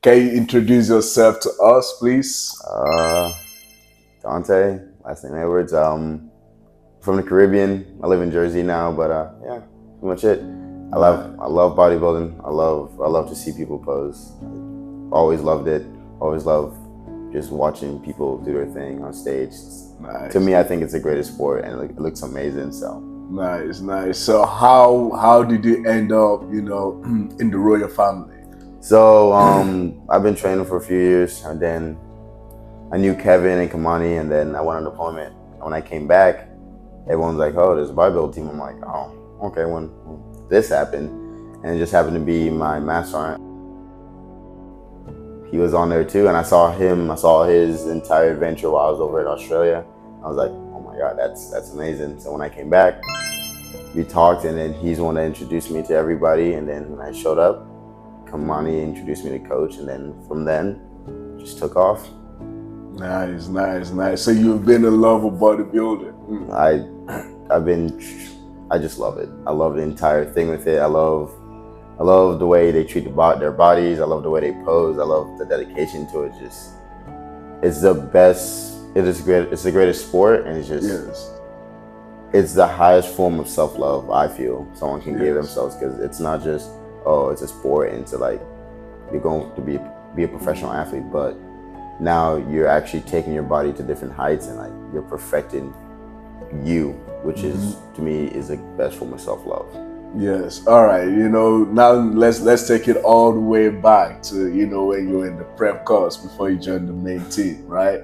Can you introduce yourself to us, please? Uh, Dante, last name Edwards. From the Caribbean. I live in Jersey now, but yeah, pretty much it. Nah. I love bodybuilding. I love to see people pose. Always loved it. Always love just watching people do their thing on stage. To Nice. me, I think it's the greatest sport, and it looks amazing. So, Nice, nice. So how did you end up, in the royal family? I've been training for a few years, and then I knew Kevin and Kamani, and then I went on deployment. And when I came back, everyone's like, "Oh, there's a bodybuilding team." I'm like, "Oh, okay." When this happened, and it just happened to be my master. He was on there too, and I saw him. I saw his entire adventure while I was over in Australia. I was like, "Oh my god, that's amazing." So when I came back, we talked, and then he's the one that introduced me to everybody. And then when I showed up, Kamani introduced me to coach, and then from then, just took off. Nice, nice, nice. So you've been in love with bodybuilding. I've been, I just love it. I love the entire thing with it. I love the way they treat their bodies. I love the way they pose. I love the dedication to it. Just, it's the best. It is great. It's the greatest sport, and it's just, Yes. it's the highest form of self-love. I feel someone can give Yes. themselves, because it's not just, oh, it's a sport and to like you're going to be a professional athlete, but now you're actually taking your body to different heights, and like you're perfecting you, which is to me is the best form of self-love. Yes. All right. Now let's take it all the way back to when you were in the prep course before you joined the main team, right?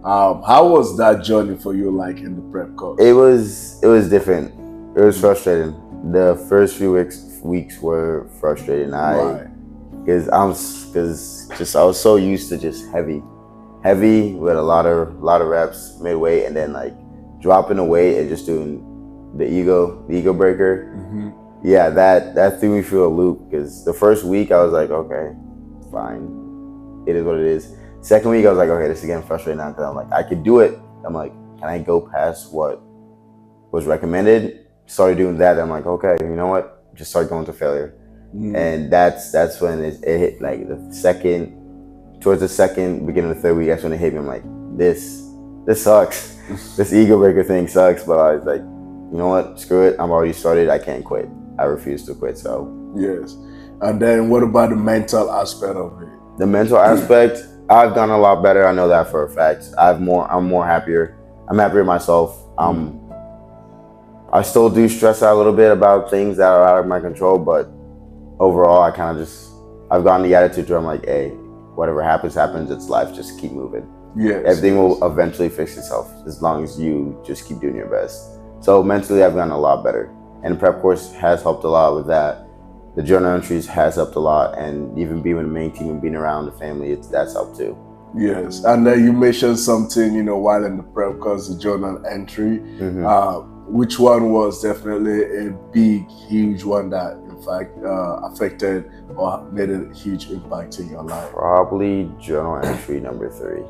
How was that journey for you, like in the prep course? It was different. It was frustrating. The first few weeks were frustrating. Why? Because I was so used to just heavy with a lot of reps midweight, and then like dropping the weight and just doing the ego breaker. Yeah, that threw me through a loop, because the first week I was like, okay, fine, it is what it is. Second week I was like, okay, this is getting frustrating now, because I'm like, I could do it. I'm like, can I go past what was recommended? Started doing that. I'm like, okay, you know what? Just start going to failure. And that's when it hit, like towards the second, beginning of the third week, that's when it hit me. I'm like, this sucks. This ego breaker thing sucks. But I was like, you know what? Screw it. I'm already started. I can't quit. I refuse to quit. So Yes. And then what about the mental aspect of it? the mental aspect, I've done a lot better. I know that for a fact. I'm more happier. I'm happier with myself. I still do stress out a little bit about things that are out of my control, but overall, I've gotten the attitude where I'm like, hey, whatever happens, it's life. Just keep moving. Yes. Everything will eventually fix itself, as long as you just keep doing your best. So mentally, I've gotten a lot better, and the prep course has helped a lot with that. The journal entries has helped a lot, and even being with the main team and being around the family, that's helped too. Yes. And then you mentioned something, while in the prep course, the journal entry. Which one was definitely a big, huge one that, in fact, affected or made a huge impact in your life? Probably journal entry number 3.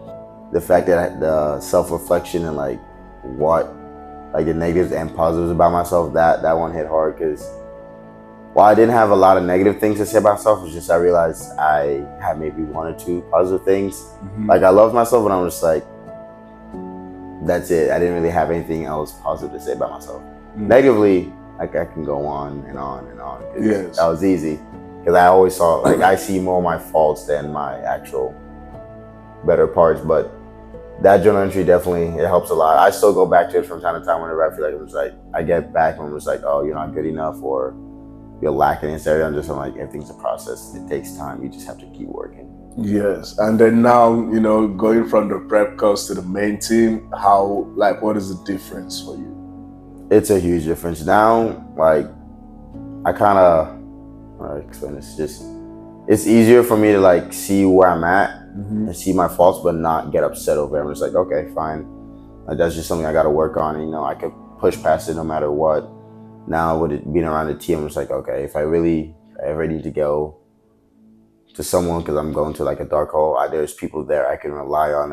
The fact that the self-reflection and like the negatives and positives about myself, that one hit hard, because while I didn't have a lot of negative things to say about myself, it's just I realized I had maybe 1 or 2 positive things. Like, I loved myself, and I'm just like, that's it. I didn't really have anything else positive to say about myself. Negatively, like, I can go on and on and on. Yes. That was easy, because I always saw, like, I see more of my faults than my actual better parts. But that journal entry definitely, it helps a lot. I still go back to it from time to time whenever I feel like I'm just like, I get back when I'm just like, oh, you're not good enough, or you're lacking in this area. I'm like, everything's a process. It takes time. You just have to keep working. Yes. And then now, going from the prep course to the main team, what is the difference for you? It's a huge difference. Now, like, I kind of, explain this, it's easier for me to like see where I'm at and see my faults, but not get upset over it. I'm just like, okay, fine. Like, that's just something I got to work on. I could push past it no matter what. Now, with it being around the team, I'm just like, okay, if I ever need to go to someone because I'm going to like a dark hole, there's people there I can rely on.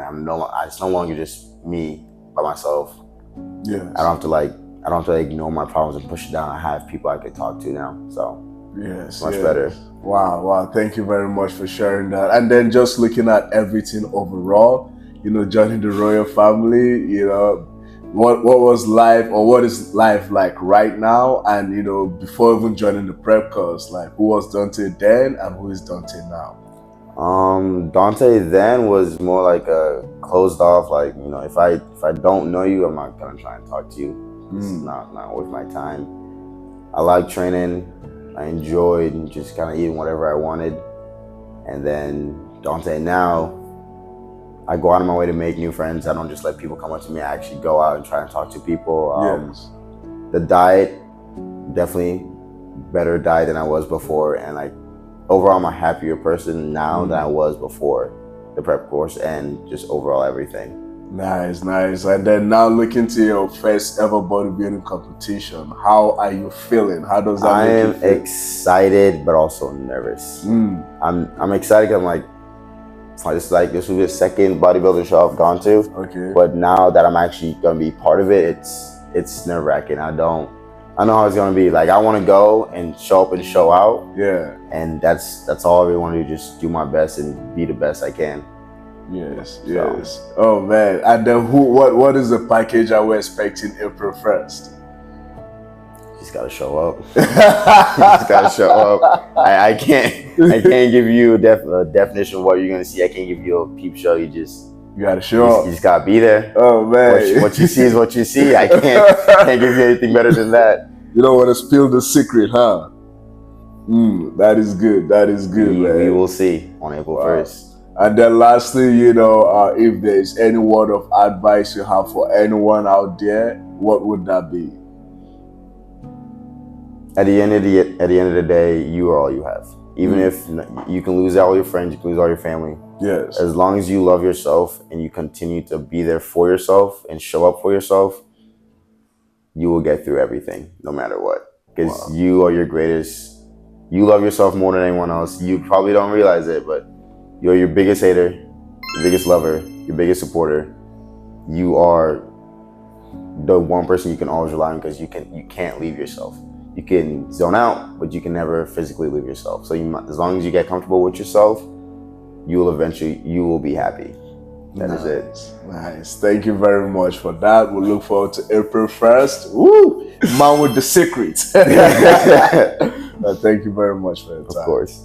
It's no longer just me by myself. Yes. I don't have to ignore my problems and push it down. I have people I can talk to now. So Yes, much yes. better. Wow, wow. Thank you very much for sharing that. And then just looking at everything overall, joining the royal family, what was life, or what is life like right now? And before even joining the prep course, like, who was Dante then and who is Dante now? Dante then was more like a closed off, like, if I don't know you, I'm not gonna try and talk to you. This is not worth my time. I like training. I enjoyed just kind of eating whatever I wanted. And then Dante now, I go out of my way to make new friends. I don't just let people come up to me. I actually go out and try and talk to people. Yes. The diet, definitely better diet than I was before. And like, overall, I'm a happier person now than I was before the prep course, and just overall everything. Nice, nice. And then now looking to your first ever bodybuilding competition, how are you feeling? How does that make you feel? I am excited, but also nervous. I'm excited because I'm like, this will be the second bodybuilding show I've gone to. Okay. But now that I'm actually gonna be part of it, it's nerve wracking. I know how it's gonna be. Like, I want to go and show up and show out. Yeah. And that's all I really want to do. Just do my best and be the best I can. Yes, yes. Oh man! And then what is the package are we expecting April 1st? Just gotta show up. Just gotta show up. I can't give you a definition of what you're gonna see. I can't give you a peep show. You gotta show up. You just gotta be there. Oh man! What you see is what you see. I can't give you anything better than that. You don't want to spill the secret, huh? That is good. That is good, man. We will see on April 1st. And then lastly, if there's any word of advice you have for anyone out there, what would that be? At the end of the day, you are all you have. Even if you can lose all your friends, you can lose all your family. Yes. As long as you love yourself and you continue to be there for yourself and show up for yourself, you will get through everything, no matter what. Because you are your greatest. You love yourself more than anyone else. You probably don't realize it, but you're your biggest hater, your biggest lover, your biggest supporter. You are the one person you can always rely on, because you can't leave yourself. You can zone out, but you can never physically leave yourself. So as long as you get comfortable with yourself, you will be happy. That is it. Nice. Thank you very much for that. We'll look forward to April 1st. Woo! Man with the secret. Thank you very much for your time. Of course.